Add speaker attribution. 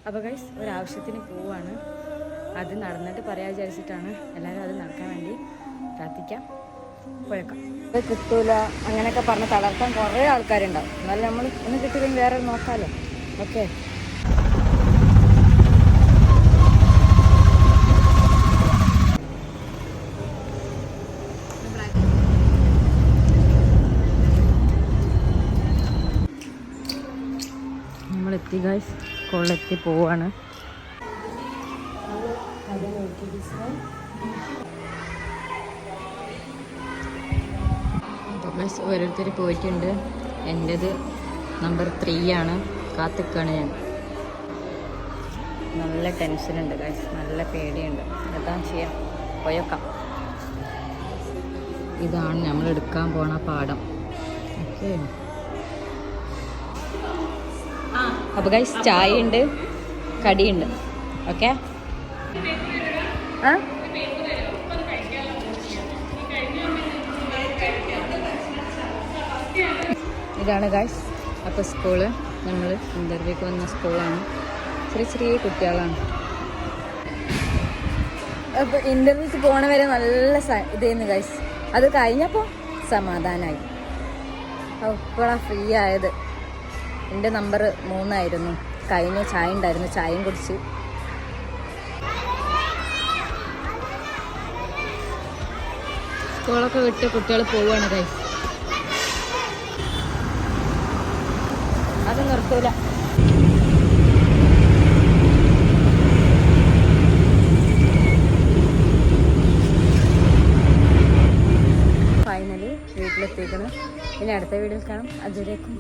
Speaker 1: അപ്പോൾ ഗൈസ് ഒരാവശ്യത്തിന് പോവാണ്. അത് നടന്നിട്ട് പറയാൻ വിചാരിച്ചിട്ടാണ്. എല്ലാവരും അത് നടക്കാൻ വേണ്ടി പ്രാർത്ഥിക്കാം. പോയേക്കാം. കിട്ടൂല അങ്ങനെയൊക്കെ പറഞ്ഞ് തളർത്താൻ കുറേ ആൾക്കാരുണ്ടാവും. എന്നാലും നമ്മൾ ഇന്ന് കിട്ടിയില്ലെങ്കിൽ വേറെ നോക്കാമല്ലോ. ഓക്കെ, നമ്മളെത്തി ഗൈസ്, കൊള്ളെത്തി പോവാണ്. ഓരോരുത്തർ പോയിട്ടുണ്ട്. എൻ്റേത് നമ്പർ 3 ആണ്. കാത്തിക്കാണ് ഞാൻ. നല്ല ടെൻഷനുണ്ട് ഗൈസ്, നല്ല പേടിയുണ്ട്. എന്താ ചെയ്യാം, പോയേക്കാം. ഇതാണ് നമ്മൾ എടുക്കാൻ പോണ പാഠം. ഓക്കെ, അപ്പോൾ ഗൈസ് ചായ ഉണ്ട്, കടിയുണ്ട്. ഓക്കെ, ഇതാണ് ഗൈസ്. അപ്പോൾ സ്കൂള് നമ്മൾ ഇൻ്റർവ്യൂക്ക് വന്ന സ്കൂളാണ്. ചെറിയ കുട്ടികളാണ്. അപ്പോൾ ഇൻ്റർവ്യൂക്ക് പോണ വരെ നല്ല ഇതായിരുന്നു ഗൈസ്. അത് കഴിഞ്ഞപ്പോൾ സമാധാനമായി. ഇപ്പോഴാണ് ഫ്രീ ആയത്. എൻ്റെ നമ്പർ 3 ആയിരുന്നു. കഴിഞ്ഞ ചായ ഉണ്ടായിരുന്നു, ചായയും കുടിച്ച്. സ്കൂളൊക്കെ വിട്ട് കുട്ടികൾ പോവുകയാണ് ഗൈസ്. അത് നിർത്തൂല. ഫൈനലി വീട്ടിലെത്തിക്കണം. ഇനി അടുത്ത വീഡിയോയിൽ കാണാം. അതുവരേക്കും